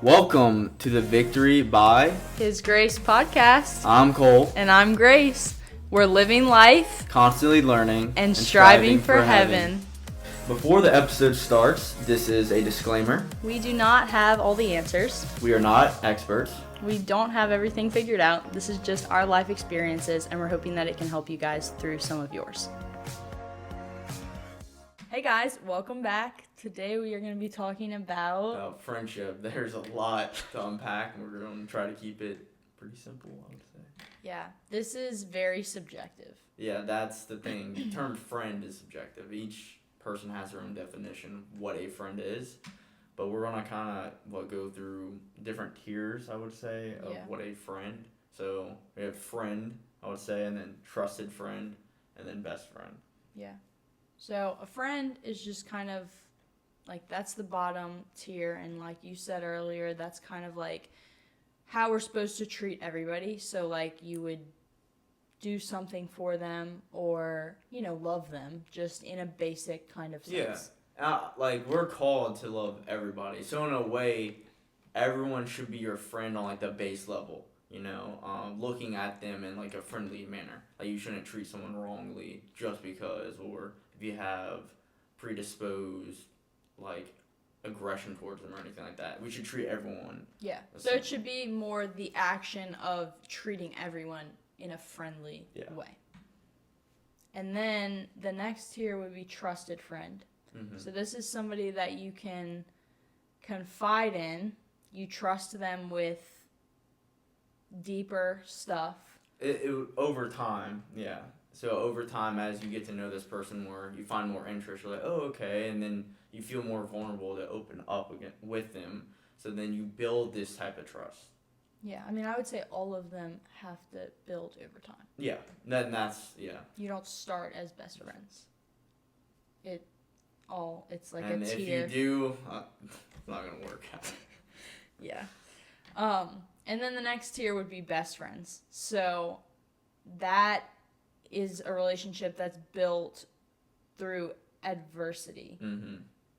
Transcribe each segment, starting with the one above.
Welcome to the Victory by His Grace podcast. I'm Cole. And I'm Grace. We're living life, Constantly learning, and striving for heaven. Before the episode starts, this is a disclaimer. We do not have all the answers. We are not experts. We don't have everything figured out. This is just our life experiences, and we're hoping that it can help you guys through some of yours. Hey guys, welcome back. Today we are going to be talking about friendship. There's a lot to unpack, and we're going to try to keep it pretty simple, I would say. Yeah, this is very subjective. Yeah, that's the thing. The term friend is subjective. Each person has their own definition of what a friend is. But we're going to kind of go through different tiers, I would say, of what a friend. So we have friend, I would say, and then trusted friend, and then best friend. Yeah. So a friend is just kind of like, that's the bottom tier. And like you said earlier, that's kind of like how we're supposed to treat everybody. So like you would do something for them or, love them just in a basic kind of sense. Yeah. We're called to love everybody. So in a way, everyone should be your friend on like the base level. Looking at them in like a friendly manner. Like you shouldn't treat someone wrongly just because, or if you have predisposed like aggression towards them or anything like that. We should treat everyone. Yeah. So it should be more the action of treating everyone in a friendly way. And then the next tier would be trusted friend. Mm-hmm. So this is somebody that you can confide in. You trust them with deeper stuff. Over time, yeah. So over time, as you get to know this person more, you find more interest. You're like, oh, okay, and then you feel more vulnerable to open up again with them. So then you build this type of trust. Yeah, I mean, I would say all of them have to build over time. Yeah, that's. You don't start as best friends. It's like and a tier. And if you do, it's not gonna work out. Yeah. And then the next tier would be best friends. So that is a relationship that's built through adversity. Mm-hmm.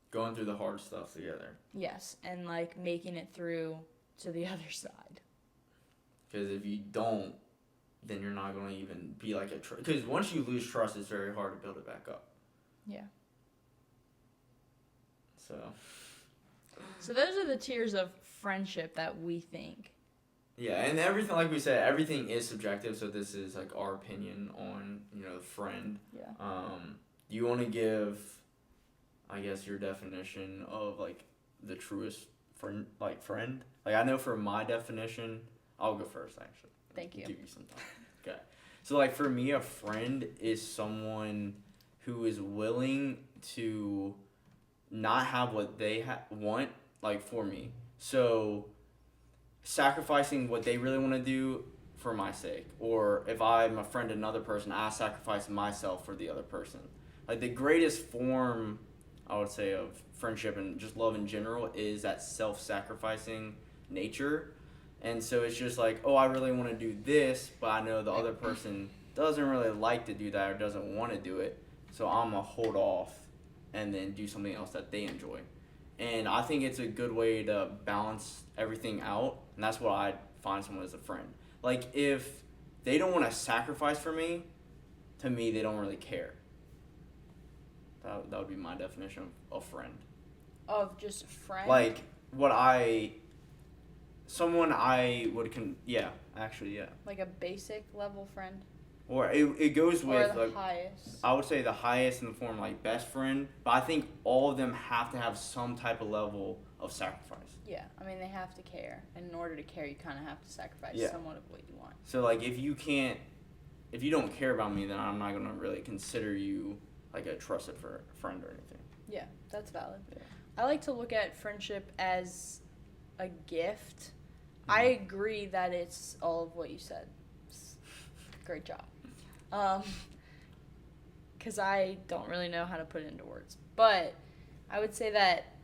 Going through the hard stuff together. Yes, and like making it through to the other side. Because if you don't, then you're not going to even be like a trust. Because once you lose trust, it's very hard to build it back up. Yeah. So those are the tiers of friendship that we think. Yeah, and everything, like we said, everything is subjective. So this is like our opinion on the friend. Yeah. You want to give, I guess, your definition of like the truest friend. Like I know for my definition, I'll go first actually. Thank you. Give you some time. Okay. So like for me, a friend is someone who is willing to not have what they want, like for me. So sacrificing what they really want to do for my sake. Or if I'm a friend to another person, I sacrifice myself for the other person. Like the greatest form, I would say, of friendship and just love in general is that self-sacrificing nature. And so it's just like, oh, I really want to do this, but I know the other person doesn't really like to do that or doesn't want to do it. So I'm going to hold off and then do something else that they enjoy. And I think it's a good way to balance everything out. And that's what I find someone as a friend. Like, if they don't want to sacrifice for me, to me, they don't really care. That would be my definition of friend. Of just friend? Like, someone I would, yeah. Like a basic level friend? Or it goes with, or the highest. I would say the highest in the form like best friend, but I think all of them have to have some type of level of sacrifice. Yeah, I mean, they have to care. And in order to care, you kind of have to sacrifice somewhat of what you want. So, like, if you don't care about me, then I'm not going to really consider you, like, a trusted friend or anything. Yeah, that's valid. Yeah. I like to look at friendship as a gift. Mm-hmm. I agree that it's all of what you said. Great job. Because I don't really know how to put it into words. But I would say that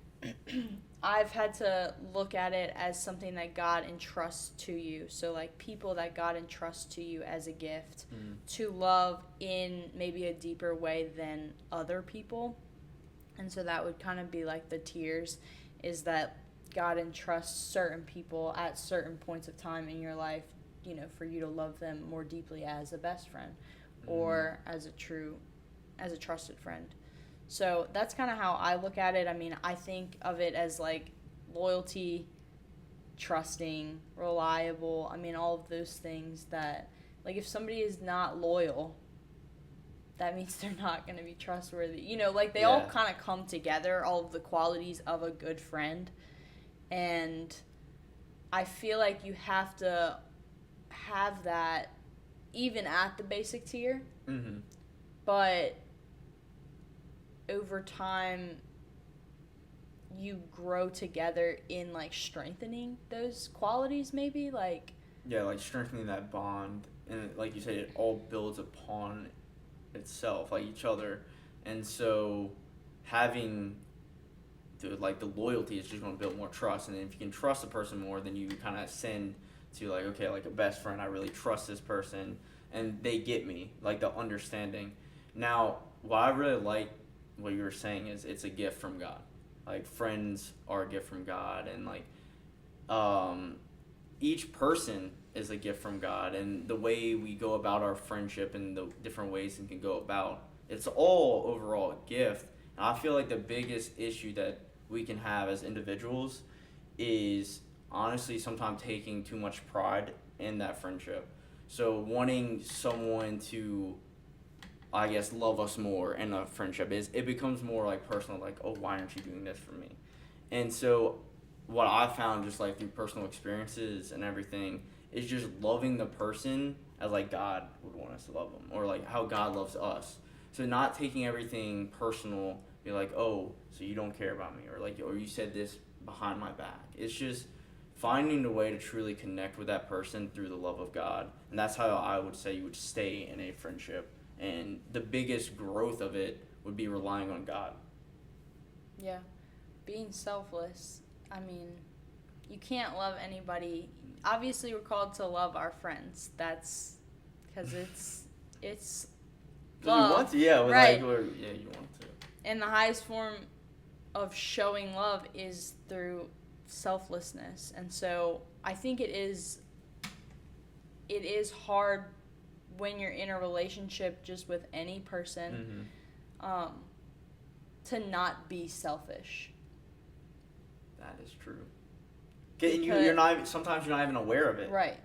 I've had to look at it as something that God entrusts to you. So, like, people that God entrusts to you as a gift to love in maybe a deeper way than other people. And so that would kind of be like the tiers, is that God entrusts certain people at certain points of time in your life, for you to love them more deeply as a best friend or as a trusted friend. So that's kind of how I look at it. I mean, I think of it as like loyalty, trusting, reliable. I mean, all of those things that, like, if somebody is not loyal, that means they're not going to be trustworthy. Like, they all kind of come together, all of the qualities of a good friend. And I feel like you have to have that even at the basic tier. Mm-hmm. But over time, you grow together in, like, strengthening those qualities, maybe. Like, yeah, like strengthening that bond. And like you said, it all builds upon itself, like each other. And so having the loyalty is just going to build more trust. And then if you can trust a person more, then you kind of send to, like, okay, like a best friend, I really trust this person and they get me, like the understanding. Now, what I really like what you were saying is it's a gift from God. Like, friends are a gift from God, and like each person is a gift from God, and the way we go about our friendship and the different ways we can go about, it's all overall a gift. And I feel like the biggest issue that we can have as individuals is honestly sometimes taking too much pride in that friendship. So wanting someone to, I guess, love us more in a friendship it becomes more like personal, like, oh, why aren't you doing this for me? And so what I found just like through personal experiences and everything is just loving the person as like God would want us to love them, or like how God loves us. So not taking everything personal, be like, oh, so you don't care about me, or like, or you said this behind my back. It's just finding a way to truly connect with that person through the love of God. And that's how I would say you would stay in a friendship. And the biggest growth of it would be relying on God. Yeah. Being selfless. I mean, you can't love anybody. Obviously, we're called to love our friends. That's because it's love. You want to, yeah, right? You want to. And the highest form of showing love is through selflessness. And so I think it is hard when you're in a relationship just with any person, to not be selfish. That is true. And sometimes you're not even aware of it. Right.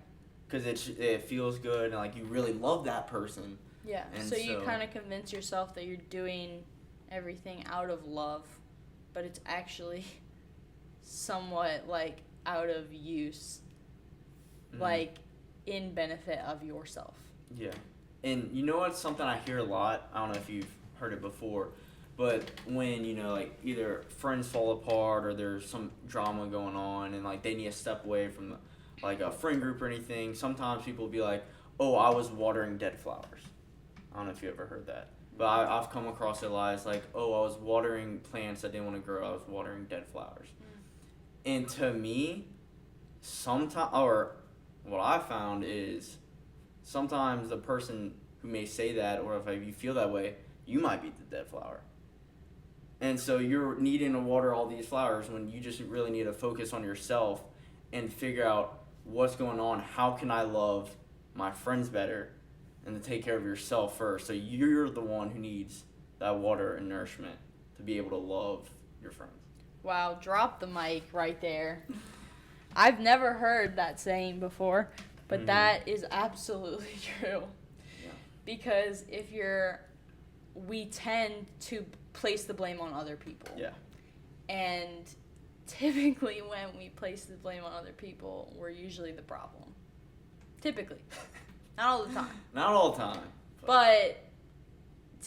Because it feels good and like you really love that person. Yeah. And so you kind of convince yourself that you're doing everything out of love, but it's actually somewhat like out of use, like in benefit of yourself. Yeah. And you know what's something I hear a lot? I don't know if you've heard it before, but when, like either friends fall apart or there's some drama going on and like they need to step away from like a friend group or anything, sometimes people will be like, oh, I was watering dead flowers. I don't know if you ever heard that. But I've come across it a lot. It's like, oh, I was watering plants that didn't want to grow. I was watering dead flowers. And to me, what I found is sometimes the person who may say that, or if you feel that way, you might be the dead flower. And so you're needing to water all these flowers when you just really need to focus on yourself and figure out what's going on. How can I love my friends better? And to take care of yourself first. So you're the one who needs that water and nourishment to be able to love your friends. Wow, drop the mic right there. I've never heard that saying before, but that is absolutely true. Yeah. Because we tend to place the blame on other people. Yeah. And typically when we place the blame on other people, we're usually the problem. Typically. Not all the time. Not all the time. But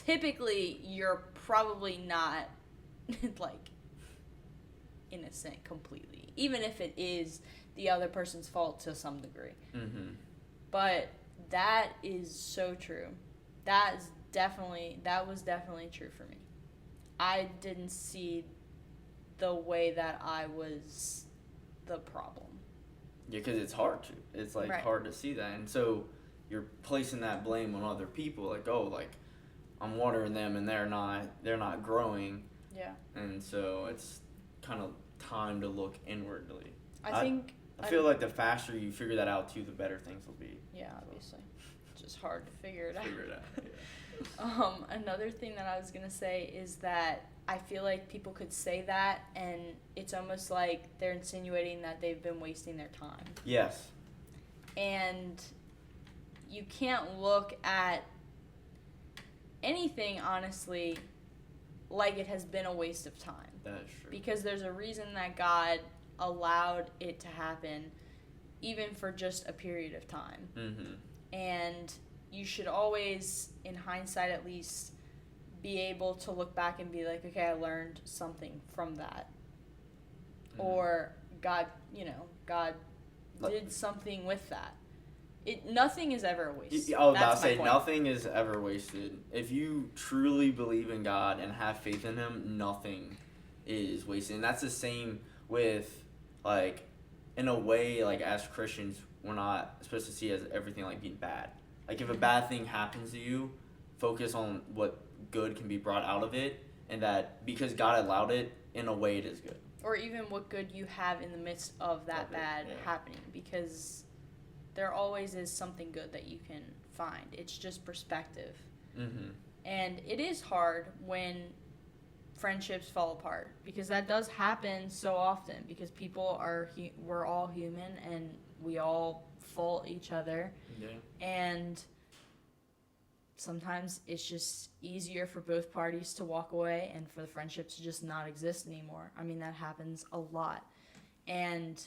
typically you're probably not like innocent completely, even if it is the other person's fault to some degree. But that is so true. That was definitely true for me. I didn't see the way that I was the problem. Yeah, because it's hard to. It's like hard to see that, and so you're placing that blame on other people. Like, oh, like I'm watering them and they're not growing. Yeah. And so it's kind of time to look inwardly. I feel like the faster you figure that out too, the better things will be. Yeah, obviously. It's just hard to figure it out. Figure it out. Yeah. Another thing that I was gonna say is that I feel like people could say that, and it's almost like they're insinuating that they've been wasting their time. Yes. And you can't look at anything, honestly, like it has been a waste of time. That is true. Because there's a reason that God allowed it to happen, even for just a period of time. Mm-hmm. And you should always, in hindsight at least, be able to look back and be like, okay, I learned something from that. Mm-hmm. Or God did something with that. Nothing is ever wasted. I was about to say, nothing is ever wasted. If you truly believe in God and have faith in Him, nothing is wasted. And that's the same with, like, in a way, like, as Christians, we're not supposed to see as everything, like, being bad. Like, if a bad thing happens to you, focus on what good can be brought out of it, and that because God allowed it, in a way it is good. Or even what good you have in the midst of that bad happening, because there always is something good that you can find. It's just perspective. Mm-hmm. And it is hard when friendships fall apart, because that does happen so often, because we're all human and we all fault each other. Yeah. And sometimes it's just easier for both parties to walk away and for the friendship to just not exist anymore. I mean, that happens a lot. And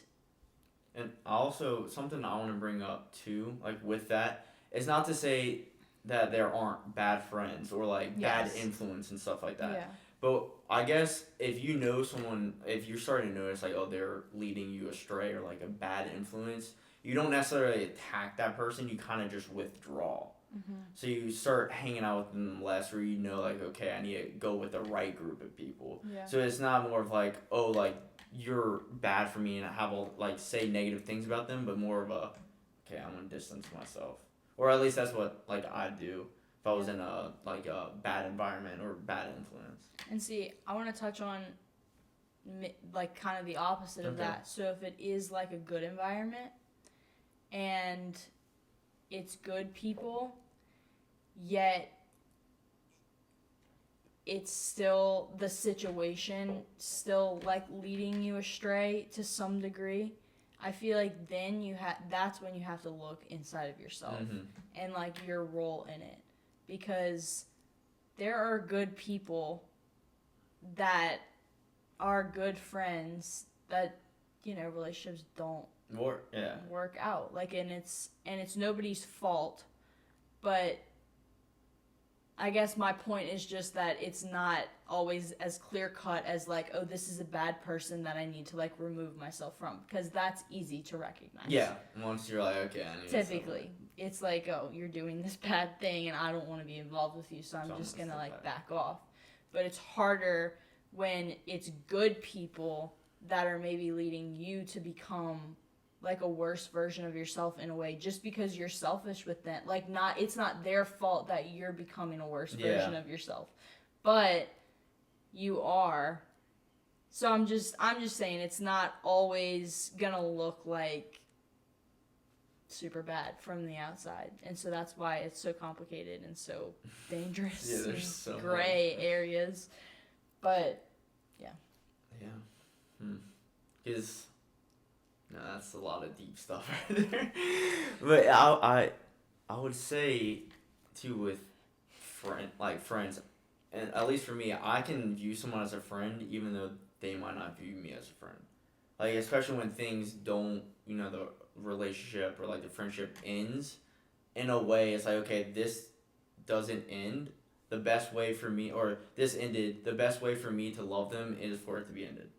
also, something I want to bring up too, like with that, is not to say that there aren't bad friends or like bad influence and stuff like that. Yeah. But I guess if you know someone, if you're starting to notice like, oh, they're leading you astray or like a bad influence, you don't necessarily attack that person, you kind of just withdraw. Mm-hmm. So you start hanging out with them less, or you know, like, okay, I need to go with the right group of people. Yeah. So it's not more of like, oh, like, you're bad for me and I have a, like, say negative things about them, but more of a, okay, I'm gonna distance myself. Or at least that's what, like, I'd do if I was in a, like, a bad environment or bad influence. And see, I want to touch on, like, kind of the opposite of that. So if it is, like, a good environment and it's good people, yet it's still the situation still like leading you astray to some degree, I feel like then that's when you have to look inside of yourself and like your role in it, because there are good people that are good friends that, you know, relationships don't work out, like, and it's nobody's fault, but I guess my point is just that it's not always as clear cut as like, oh, this is a bad person that I need to like remove myself from, because that's easy to recognize. Yeah, once you're like, okay, I need typically it's like, oh, you're doing this bad thing and I don't want to be involved with you, so I'm just gonna like back off. But it's harder when it's good people that are maybe leading you to become like a worse version of yourself in a way, just because you're selfish with them. Like, it's not their fault that you're becoming a worse version of yourself, but you are. So I'm just saying it's not always gonna look like super bad from the outside, and so that's why it's so complicated and so dangerous. Yeah, there's so gray areas, but because no, that's a lot of deep stuff right there. But I would say too, with friends, and at least for me, I can view someone as a friend even though they might not view me as a friend. Like, especially when things don't, you know, the relationship or like the friendship ends in a way, it's like, okay, this doesn't end the best way for me, or this ended the best way for me to love them is for it to be ended.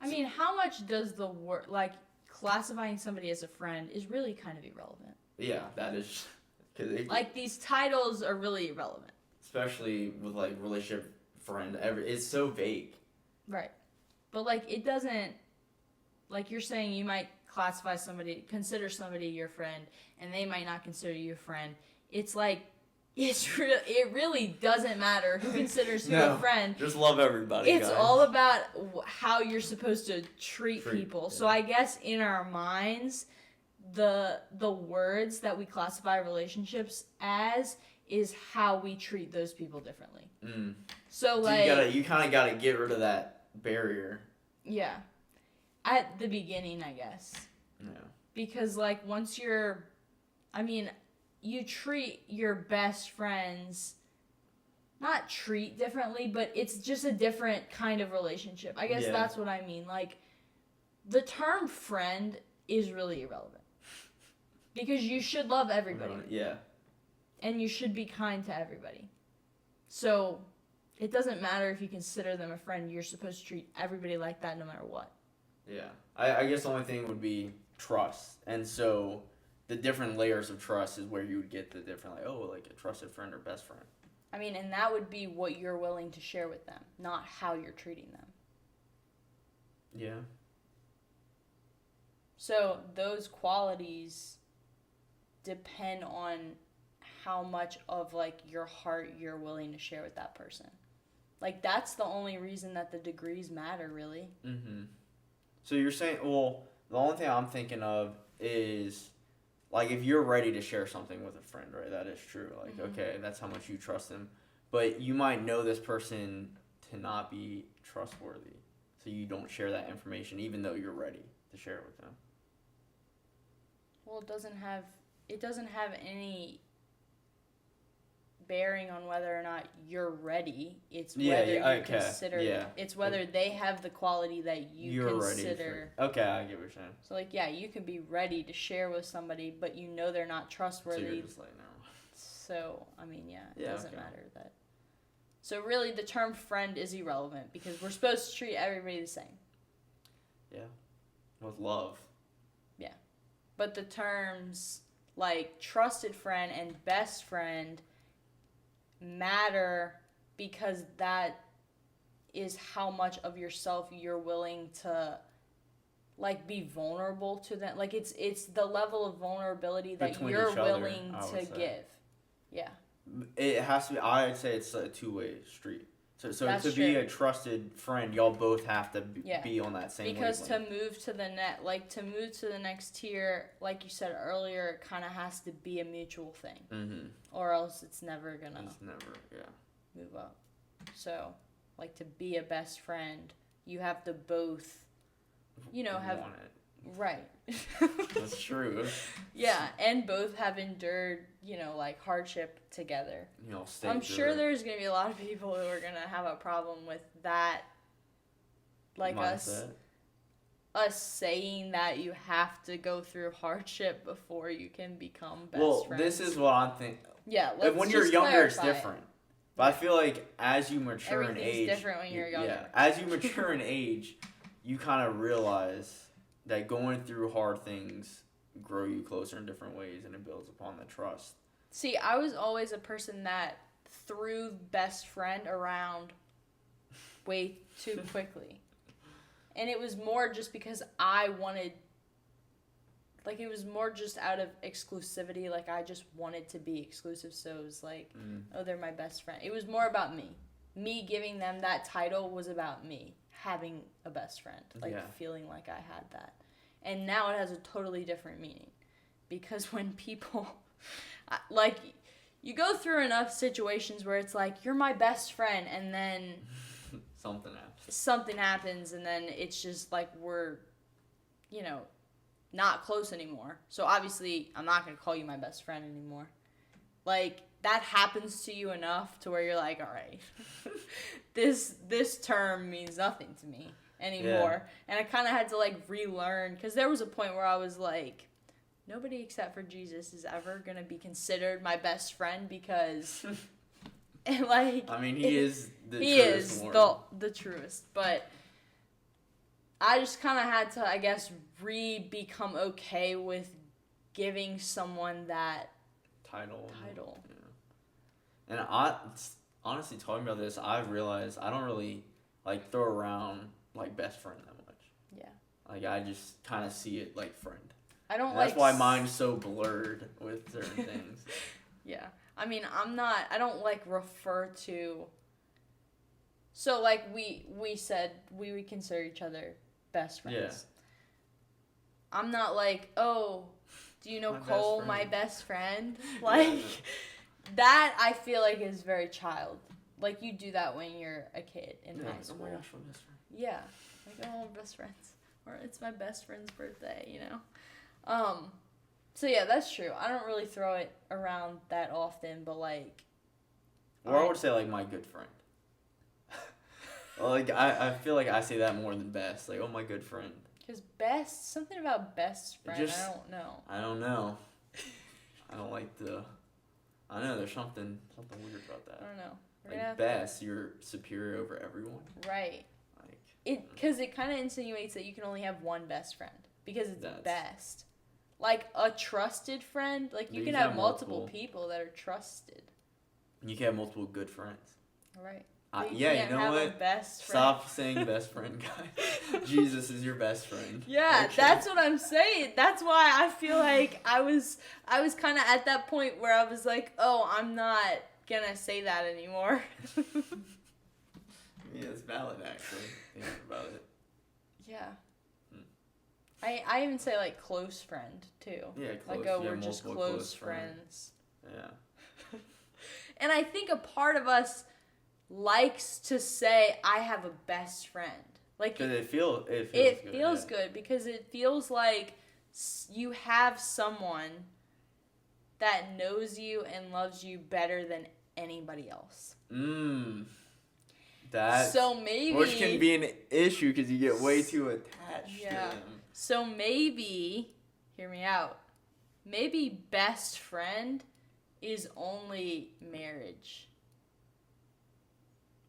I mean, how much does the word, like, classifying somebody as a friend is really kind of irrelevant. Yeah, that is. Like, these titles are really irrelevant. Especially with, like, relationship, friend, it's so vague. Right. But, like, it doesn't, like you're saying, you might consider somebody your friend, and they might not consider you a friend. It's like, it really doesn't matter who considers who a friend. Just love everybody. It's guys. all about how you're supposed to treat people. Yeah. So I guess in our minds, the words that we classify relationships as is how we treat those people differently. So like you kind of gotta get rid of that barrier. Yeah, at the beginning, I guess. Yeah. Because like once you treat your best friends, not treat differently, but it's just a different kind of relationship. I guess that's what I mean. Like, the term friend is really irrelevant. Because you should love everybody. Yeah. And you should be kind to everybody. So, it doesn't matter if you consider them a friend. You're supposed to treat everybody like that no matter what. Yeah. I guess the only thing would be trust. And so the different layers of trust is where you would get the different, like, oh, like a trusted friend or best friend. I mean, and that would be what you're willing to share with them, not how you're treating them. Yeah. So those qualities depend on how much of, like, your heart you're willing to share with that person. Like, that's the only reason that the degrees matter, really. Mm-hmm. So you're saying, well, the only thing I'm thinking of is, like, if you're ready to share something with a friend, right, that is true. Like, okay, that's how much you trust them. But you might know this person to not be trustworthy. So you don't share that information even though you're ready to share it with them. Well, it doesn't have any bearing on whether or not you're ready. It's whether you consider it's whether they have the quality that you're consider. Okay, I get what you're saying. So like, yeah, you could be ready to share with somebody, but you know they're not trustworthy. So you're just like, no. So I mean, it doesn't matter that. So really, the term friend is irrelevant because we're supposed to treat everybody the same. Yeah, with love. Yeah, but the terms like trusted friend and best friend matter because that is how much of yourself you're willing to like be vulnerable to them. Like it's the level of vulnerability that Between you're each other, willing to give. Yeah. It has to be. I'd say it's a two-way street. So That's to true. be a trusted friend, y'all both have to be on that same because wavelength. to move to the next tier, like you said earlier, it kind of has to be a mutual thing, or else it's never gonna. Move up. So, like to be a best friend, you have to both, have want it. Right. That's true. Yeah, and both have endured, like hardship together. I'm sure there's going to be a lot of people who are going to have a problem with that. Like mindset. us saying that you have to go through hardship before you can become best friends. Well, this is what I'm thinking. Yeah, when you're younger, it's different. But I feel like as you mature in age... Everything's different when you're younger. Yeah, as you mature in age, you kind of realize that going through hard things grow you closer in different ways, and it builds upon the trust. See, I was always a person that threw best friend around way too quickly. And it was more just because I wanted, like, it was more just out of exclusivity. Like, I just wanted to be exclusive, so it was like, oh, they're my best friend. It was more about me. Me giving them that title was about me having a best friend, feeling like I had that. And now it has a totally different meaning. Because when people, like, you go through enough situations where it's like, you're my best friend, and then something happens, and then it's just like we're, not close anymore. So obviously, I'm not going to call you my best friend anymore. Like, that happens to you enough to where you're like, all right, this term means nothing to me anymore. Yeah. And I kind of had to, like, relearn, because there was a point where I was like, nobody except for Jesus is ever going to be considered my best friend because, and like... I mean, he is the truest. He is the truest, but I just kind of had to, I guess, become okay with giving someone that title. Yeah. And honestly, talking about this, I've realized I don't really, like, throw around, like, best friend that much. Yeah. Like, I just kind of see it like friend. I don't That's why mine's so blurred with certain things. Yeah. I mean, I don't like refer to. So like we said we would consider each other best friends. Yeah. I'm not like, oh, do you know My best Cole, friend. my best friend? Like that I feel like is very child. Like you do that when you're a kid in high school. Oh my gosh, my best friend. Yeah. Like, oh, we're best friends. Or it's my best friend's birthday, you know? So yeah, that's true. I don't really throw it around that often, but like. Or I would say like my good friend. Like I feel like I say that more than best. Like, oh, my good friend. Because something about best friend, Just, I don't know. I don't know. I don't like I know there's something weird about that. I don't know. Like best, you're superior over everyone. Right. Like because it kind of insinuates that you can only have one best friend because it's best. Like a trusted friend, like you can have multiple people that are trusted. You can have multiple good friends. Right. Yeah, you know what? Best friend. Stop saying best friend, guys. Jesus is your best friend. Yeah, okay. That's what I'm saying. That's why I feel like I was kind of at that point where I was like, oh, I'm not gonna say that anymore. Yeah, it's valid actually. Thinking about it. Yeah. I even say like close friend too. Yeah, close. Like, oh, we're just close friends. Yeah. And I think a part of us likes to say I have a best friend. Like because it feels good because it feels like you have someone that knows you and loves you better than anybody else. So maybe, which can be an issue because you get way too attached to them. So maybe, hear me out. Maybe best friend is only marriage.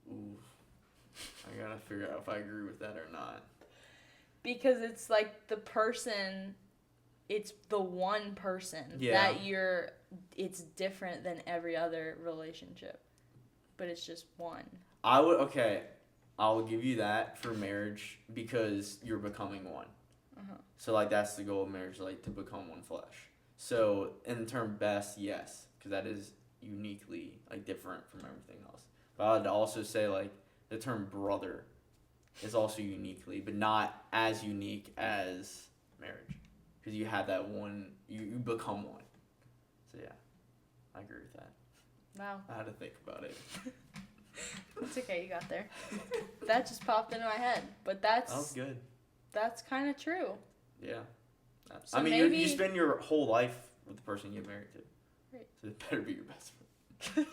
Ooh. I gotta figure out if I agree with that or not. Because it's like the person, it's the one person that it's different than every other relationship. But it's just one. I'll give you that for marriage because you're becoming one. So like that's the goal of marriage, like to become one flesh. So in the term best, yes, because that is uniquely like different from everything else. But I'd also say like the term brother is also uniquely, but not as unique as marriage, because you have that one, you become one. So yeah, I agree with that. Wow. I had to think about it. It's okay, you got there. That just popped into my head, but that was good. That's kind of true. Yeah. So I mean, you spend your whole life with the person you get married to. Right. So it better be your best friend.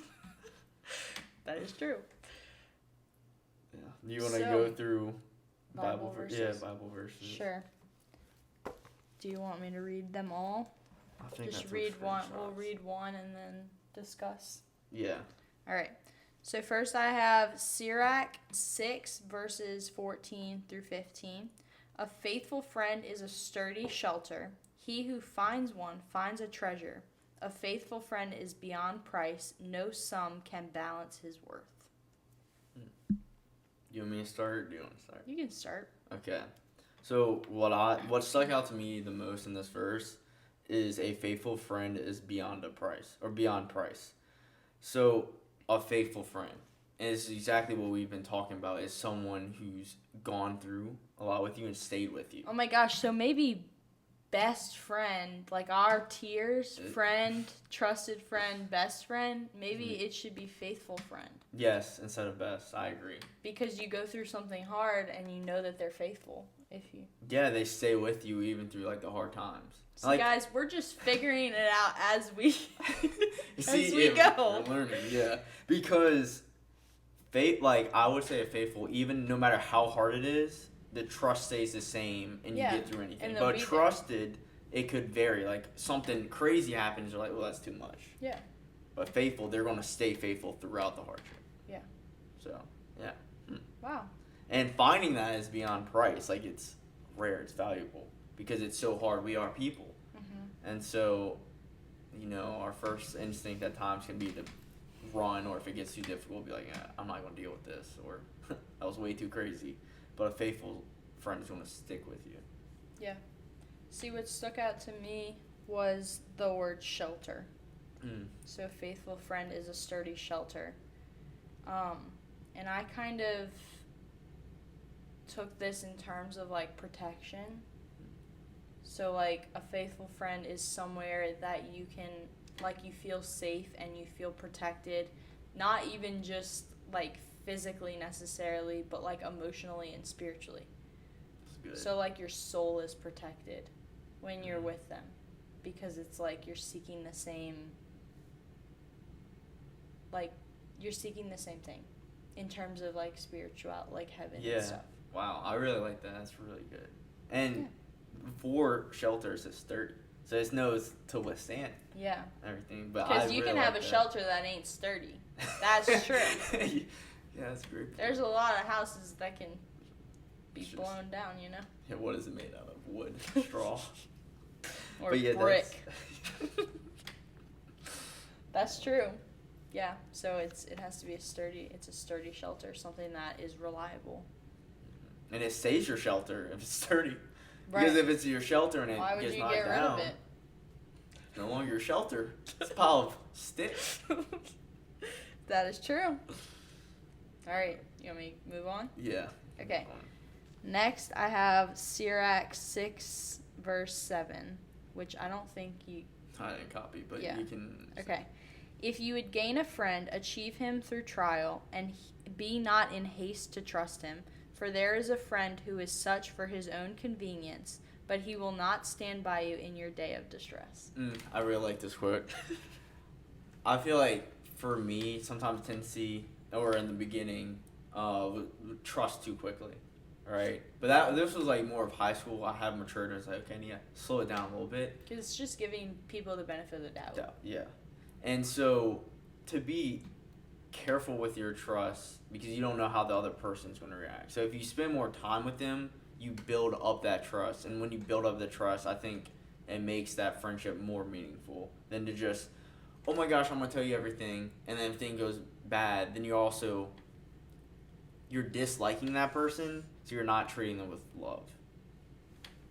That is true. Yeah. You want to go through Bible verses? Yeah, Bible verses. Sure. Do you want me to read them all? I think just read one. We'll read one and then discuss. Yeah. All right. So first I have SIRACH 6 verses 14 through 15. A faithful friend is a sturdy shelter. He who finds one finds a treasure. A faithful friend is beyond price. No sum can balance his worth. You want me to start or do you want to start? You can start. Okay. So what stuck out to me the most in this verse is a faithful friend is beyond price. So a faithful friend, and it's exactly what we've been talking about, is someone who's gone through a lot with you and stayed with you. Oh my gosh, so maybe best friend, like our tiers, friend, trusted friend, best friend, maybe it should be faithful friend. Yes, instead of best, I agree. Because you go through something hard and you know that they're faithful. Yeah, they stay with you even through like the hard times. So guys, we're just figuring it out as we go. We're learning, yeah. Because I would say a faithful, even no matter how hard it is, the trust stays the same and you get through anything. But trusted, it could vary. Like something crazy happens, you're like, well, that's too much. Yeah. But faithful, they're going to stay faithful throughout the hardship. Yeah. So, yeah. Wow. And finding that is beyond price. Like, it's rare, it's valuable. Because it's so hard. We are people. Mm-hmm. And so, our first instinct at times can be to run, or if it gets too difficult, be like, I'm not going to deal with this, or that was way too crazy. But a faithful friend is going to stick with you. Yeah. See, what stuck out to me was the word shelter. So a faithful friend is a sturdy shelter. And I kind of took this in terms of like protection. So like a faithful friend is somewhere that you can, like, you feel safe and you feel protected, not even just like physically necessarily, but like emotionally and spiritually. That's good. So like your soul is protected when you're with them, because it's like you're seeking the same, like you're seeking the same thing in terms of like spiritual, like heaven and stuff. Wow, I really like that. That's really good. And for shelters, it's sturdy, so it knows to withstand. Yeah. Everything, but because you can have a shelter that ain't sturdy. That's true. Yeah, that's great. There's a lot of houses that can be blown down, you know. Yeah, what is it made out of? Wood, straw, or brick. That's true. Yeah, so it has to be a sturdy shelter, something that is reliable. And it stays your shelter if it's sturdy. Right. Because if it's your shelter and it Why would gets you knocked get rid down, of it? It's no longer your shelter. It's a pile of sticks. That is true. All right, you want me to move on? Yeah. Okay. Next, I have SIRACH 6, verse 7, which I don't think you... I didn't copy, but you can... Okay. If you would gain a friend, achieve him through trial, and be not in haste to trust him. For there is a friend who is such for his own convenience, but he will not stand by you in your day of distress. I really like this quote. I feel like, for me, sometimes tendency, or in the beginning, trust too quickly, right? But this was like more of high school. I have matured, and it's like, okay, I need to slow it down a little bit. Because it's just giving people the benefit of the doubt. Yeah. And so, to be careful with your trust, because you don't know how the other person's going to react. So if you spend more time with them, you build up that trust. And when you build up the trust, I think it makes that friendship more meaningful than to just, oh my gosh, I'm going to tell you everything, and then if thing goes bad, then you're disliking that person, so you're not treating them with love.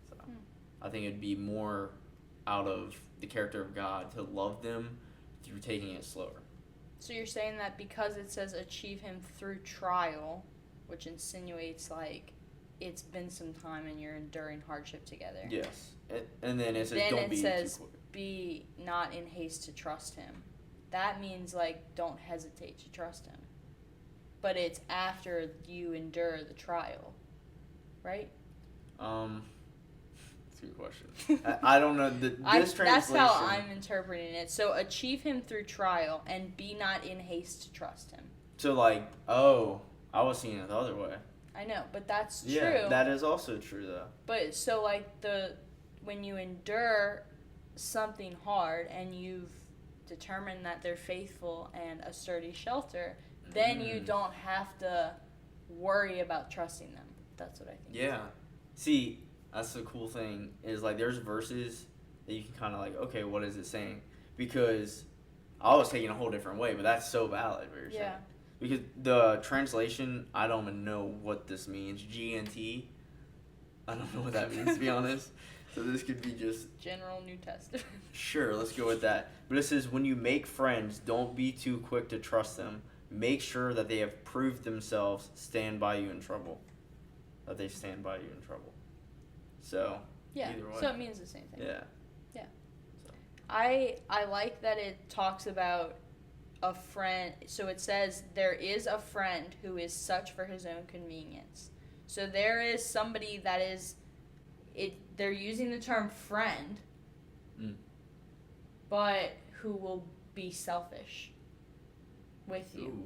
So I think it'd be more out of the character of God to love them through taking it slower. So you're saying that because it says achieve him through trial, which insinuates like it's been some time and you're enduring hardship together. Yes. And then it says don't be too quick. Be not in haste to trust him. That means like don't hesitate to trust him. But it's after you endure the trial, right? That's a good question. I don't know. This translation. That's how I'm interpreting it. So achieve him through trial and be not in haste to trust him. So like, oh, I was seeing it the other way. I know, but that's true. Yeah, that is also true though. But so like when you endure something hard and you've determined that they're faithful and a sturdy shelter, then you don't have to worry about trusting them. That's what I think. Yeah. See, that's the cool thing is like there's verses that you can kind of like, okay, what is it saying? Because I was taking a whole different way, but that's so valid what you're saying. Because the translation, I don't even know what this means. GNT. I don't know what that means, to be honest. So this could be just... General New Testament. Sure, let's go with that. But it says, when you make friends, don't be too quick to trust them. Make sure that they have proved themselves stand by you in trouble. That they stand by you in trouble. So, either way. So it means the same thing. Yeah. So. I like that it talks about a friend. So it says, there is a friend who is such for his own convenience. So there is somebody that is... They're using the term friend, but who will be selfish with you.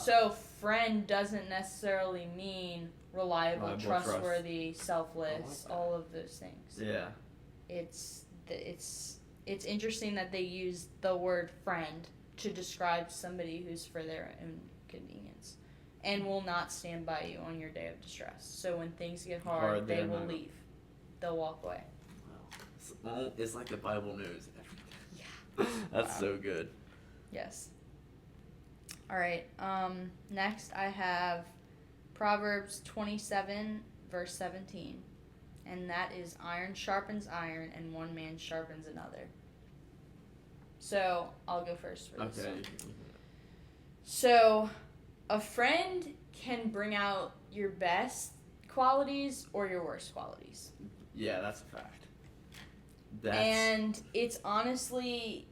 So friend doesn't necessarily mean reliable, trustworthy, selfless, all of those things. Yeah. It's interesting that they use the word friend to describe somebody who's for their own convenience and will not stand by you on your day of distress. So when things get hard they will leave. They'll walk away. Wow. It's like the Bible knows everything. Yeah. That's so good. Yes. All right. Next I have Proverbs 27, verse 17. And that is iron sharpens iron and one man sharpens another. So I'll go first for this Okay. one. So a friend can bring out your best qualities or your worst qualities. Yeah, that's a fact. And it's honestly,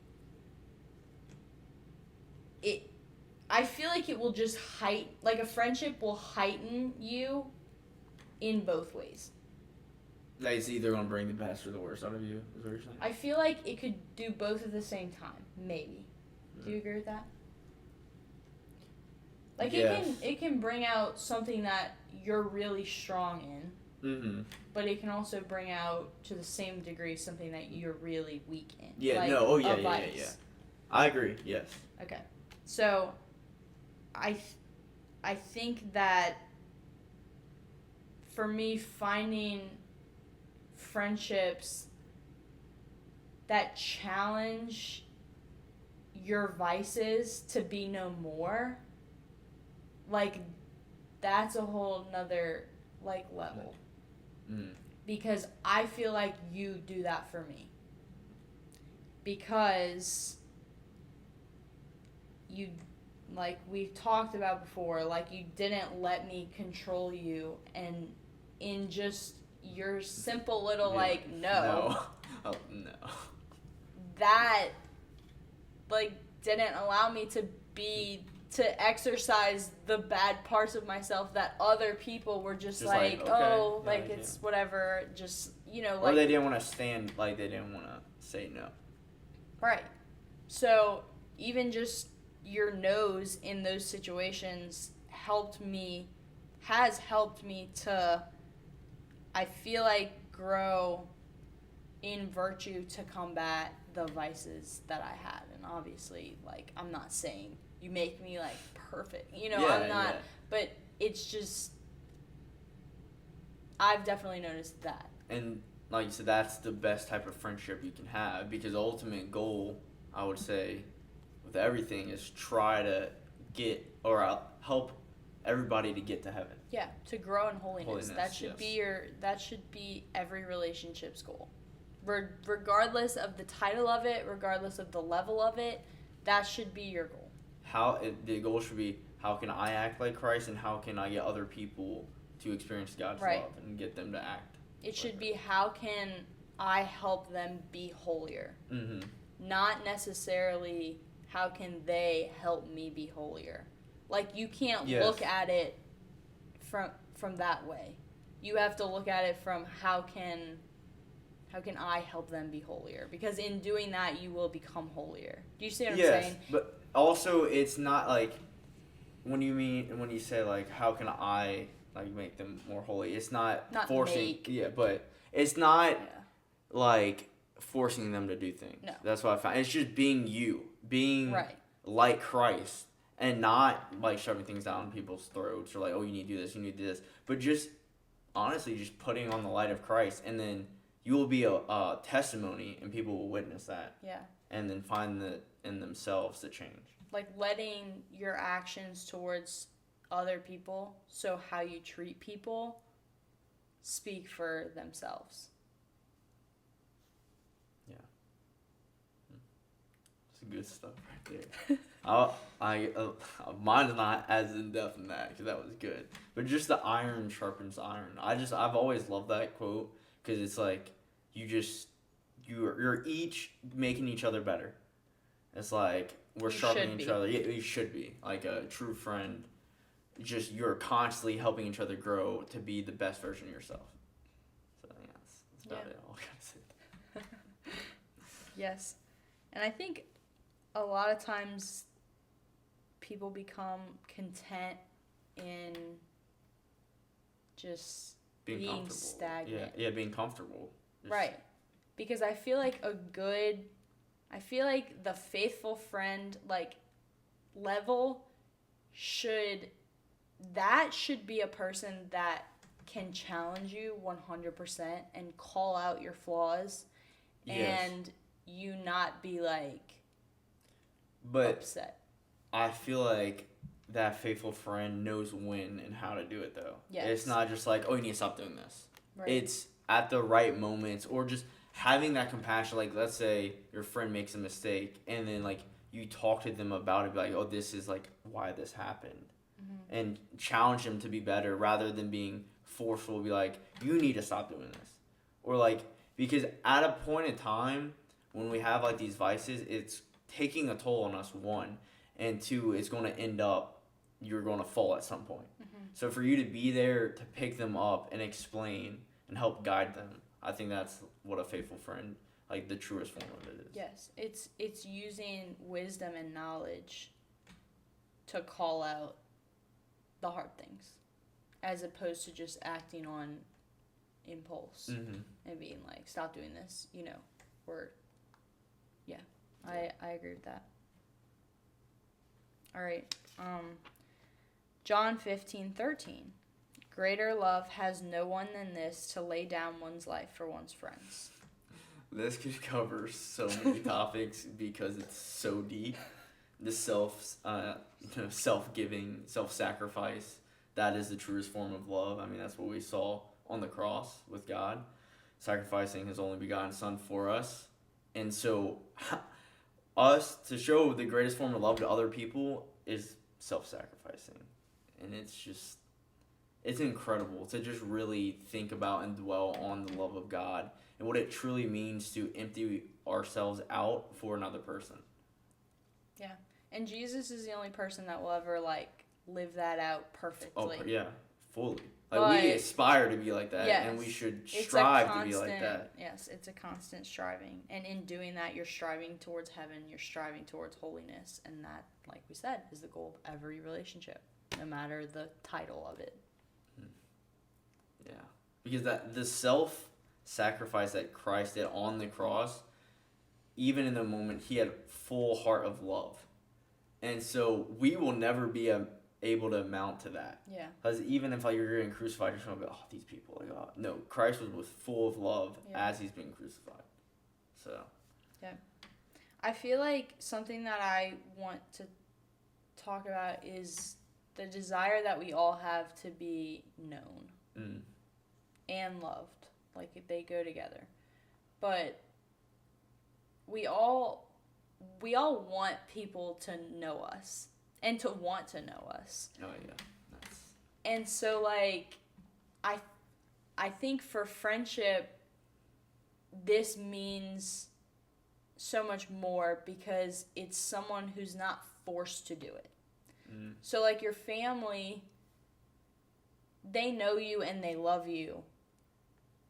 I feel like it will just like a friendship will heighten you in both ways. Like, it's either going to bring the best or the worst out of you, is what you're saying? I feel like it could do both at the same time, maybe. Do you agree with that? Like, yes. it can bring out something that you're really strong in, Mm-hmm. but it can also bring out, to the same degree, something that you're really weak in. Yeah, like no, oh yeah, a yeah, vice. yeah. I agree, yes. Okay. So, I think that, for me, finding friendships that challenge your vices to be no more, like, that's a whole nother, like, level. Because I feel like you do that for me. Because you, like we've talked about before, like, you didn't let me control you, and in just your simple little, like, no. Oh, no. That, like, didn't allow me to exercise the bad parts of myself that other people were just like, okay, oh, yeah, like, it's whatever, just, like. Or they didn't want to stand, like, they didn't want to say no. Right. So, even just your no's in those situations has helped me to, I feel like, grow in virtue to combat the vices that I had. And obviously, like, I'm not saying you make me, like, perfect. I'm not. Yeah. But it's just, I've definitely noticed that. And, like you said, that's the best type of friendship you can have, because the ultimate goal, I would say, with everything is try to get, or help everybody to get to heaven. Yeah, to grow in holiness. That should yes. that should be every relationship's goal. Regardless of the title of it, regardless of the level of it, that should be your goal. The goal should be, how can I act like Christ, and how can I get other people to experience God's love and get them to act? It should be, how can I help them be holier? Mm-hmm. Not necessarily how can they help me be holier. Like, you can't look at it from that way. You have to look at it from how can I help them be holier? Because in doing that, you will become holier. Do you see what I'm saying? Yes, but also, it's not like, when you say, like, how can I, like, make them more holy, it's not forcing. Make. Yeah, but it's not like forcing them to do things. No. That's what I found. It's just being you, being like Christ, and not, like, shoving things down people's throats, or like, oh, you need to do this, you need to do this, but just honestly just putting on the light of Christ, and then you will be a testimony, and people will witness that. Yeah. And then find in themselves the change. Like, letting your actions towards other people, so how you treat people, speak for themselves. Yeah. It's good stuff right there. Mine's not as in-depth in that, because that was good. But just the iron sharpens iron. I've always loved that quote, because it's like, you're each making each other better. It's like, we're sharpening each other. Yeah, you should be. Like a true friend, you're constantly helping each other grow to be the best version of yourself. So, yeah, that's about it. All I gotta say. Yes. And I think a lot of times people become content in just being stagnant. Yeah, being comfortable. Right. Because I feel like the faithful friend, like, level should be a person that can challenge you 100% and call out your flaws, and you not be, like, upset. I feel like that faithful friend knows when and how to do it, though. Yes. It's not just like, oh, you need to stop doing this. Right. It's at the right moments, or just having that compassion, like let's say your friend makes a mistake and then like you talk to them about it, be like, oh, this is like why this happened, and challenge them to be better rather than being forceful, be like, you need to stop doing this, or like, because at a point in time when we have like these vices, it's taking a toll on us, one, and two, it's going to end up you're going to fall at some point. So for you to be there to pick them up and explain and help guide them, I think that's what a faithful friend, like the truest form of it is. Yes, it's using wisdom and knowledge to call out the hard things, as opposed to just acting on impulse and being like, stop doing this, or yeah, I agree with that. All right, John 15:13. Greater love has no one than this, to lay down one's life for one's friends. This could cover so many topics because it's so deep. The self-giving, self-sacrifice, that is the truest form of love. I mean, that's what we saw on the cross with God, sacrificing his only begotten Son for us. And so us to show the greatest form of love to other people is self-sacrificing. And it's incredible to just really think about and dwell on the love of God and what it truly means to empty ourselves out for another person. Yeah. And Jesus is the only person that will ever, live that out perfectly. Oh, yeah, fully. We aspire to be like that, yes, and we should strive to be like that. Yes, it's a constant striving. And in doing that, you're striving towards heaven, you're striving towards holiness, and that, like we said, is the goal of every relationship, no matter the title of it. Yeah. Because the self-sacrifice that Christ did on the cross, even in the moment, he had full heart of love. And so we will never be able to amount to that. Yeah. Because even if you're getting crucified, you're going to be, oh, these people. No, Christ was full of love as he's being crucified. So. Yeah. I feel like something that I want to talk about is the desire that we all have to be known and loved. Like, they go together. But we all want people to know us and to want to know us. Oh, yeah. Nice. And so, I think for friendship, this means so much more because it's someone who's not forced to do it. So, your family, they know you and they love you.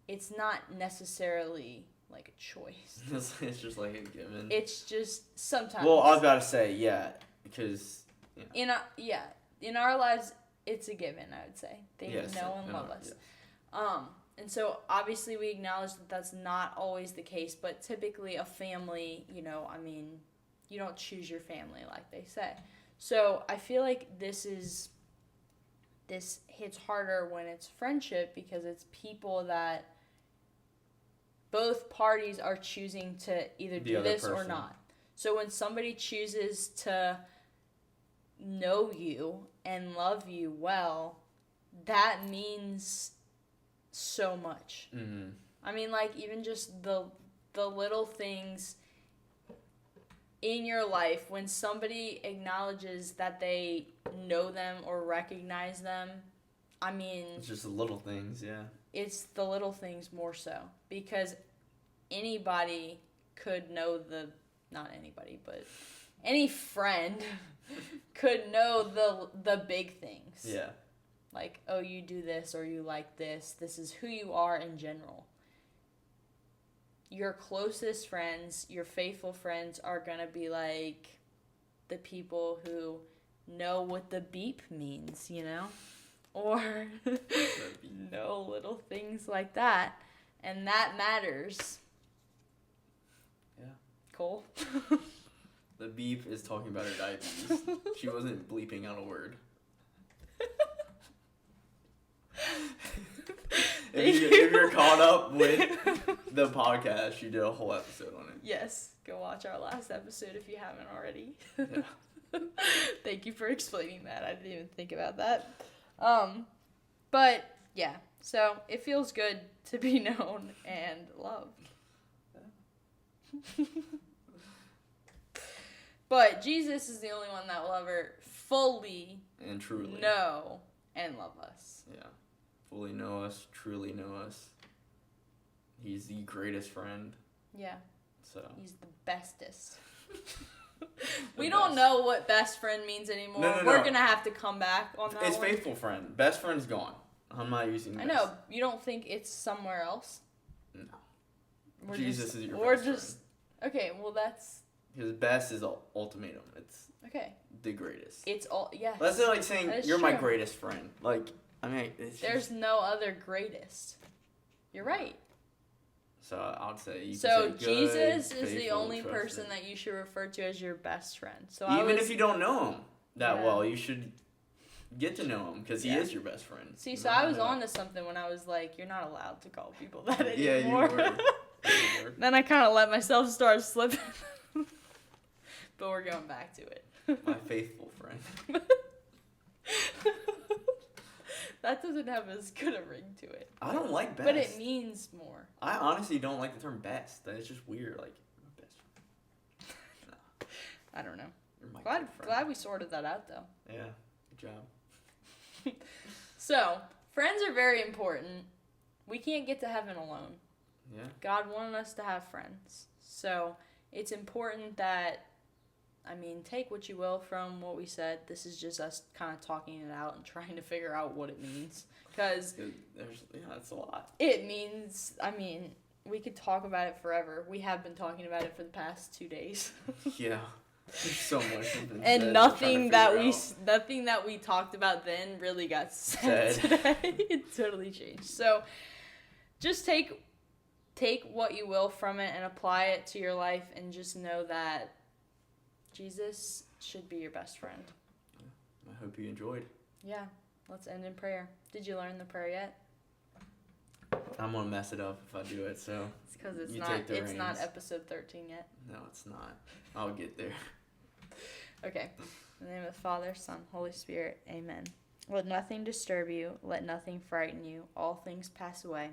It's not necessarily a choice. It's just like a given. It's just sometimes. Well, I've got to say, yeah, because in our lives, it's a given. I would say they know and love us. Yes. And so obviously we acknowledge that that's not always the case, but typically a family, you don't choose your family like they say. So I feel like this hits harder when it's friendship because it's people that both parties are choosing to either do this or not. So when somebody chooses to know you and love you well, that means so much. Mm-hmm. I mean, even just the little things in your life, when somebody acknowledges that they know them or recognize them, I mean... It's just the little things, yeah. It's the little things more so. Because anybody could know not anybody, but any friend could know the big things. Yeah. Like, oh, you do this or you like this. This is who you are in general. Your closest friends, your faithful friends are going to be the people who know what the beep means, Or know little things like that. And that matters. Yeah. Cool. The beep is talking about her diabetes. She wasn't bleeping out a word. If you're caught up with the podcast, she did a whole episode on it. Yes, go watch our last episode if you haven't already. Yeah. Thank you for explaining that. I didn't even think about that. But yeah, so it feels good to be known and loved. But Jesus is the only one that will ever fully and truly know and love us. Yeah. Fully know us, truly know us. He's the greatest friend. Yeah. So he's the bestest. We don't know what best friend means anymore. No. We're gonna have to come back on that. It's one. Faithful friend. Best friend's gone. I'm not using best. I know. You don't think it's somewhere else? No. Jesus is your best friend. Okay, well that's... His best is ultimatum. It's okay. The greatest. It's all... Yes. That's like saying you're true. My greatest friend. Like, I mean... There's no other greatest. You're right. So I'll say you so can say Jesus good, is the only trusted. person that you should refer to as your best friend. So even if you don't know him that well, you should get to know him because he is your best friend. See, so I was on to something when I was like, you're not allowed to call people that anymore. Yeah, you were. Then I kind of let myself start slipping. But we're going back to it. My faithful friend. That doesn't have as good a ring to it. I don't like best. But it means more. I honestly don't like the term best. That is just weird. Like, best friend. No. I don't know. You're my good friend. Glad we sorted that out, though. Yeah. Good job. So, friends are very important. We can't get to heaven alone. Yeah. God wanted us to have friends. So, it's important that... I mean, take what you will from what we said. This is just us kind of talking it out and trying to figure out what it means. Because that's a lot. It means, I mean, we could talk about it forever. We have been talking about it for the past 2 days. Yeah. There's so much. And nothing that we talked about then really got said today. It totally changed. So just take what you will from it and apply it to your life and just know that Jesus should be your best friend. I hope you enjoyed. Yeah. Let's end in prayer. Did you learn the prayer yet? I'm going to mess it up if I do it, so it's because it's not episode 13 yet. No, it's not. I'll get there. Okay. In the name of the Father, Son, Holy Spirit. Amen. Let nothing disturb you. Let nothing frighten you. All things pass away.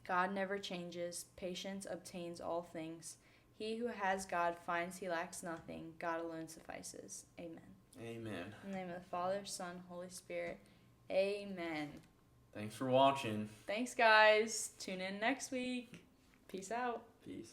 God never changes. Patience obtains all things. He who has God finds he lacks nothing. God alone suffices. Amen. Amen. In the name of the Father, Son, Holy Spirit. Amen. Thanks for watching. Thanks, guys. Tune in next week. Peace out. Peace.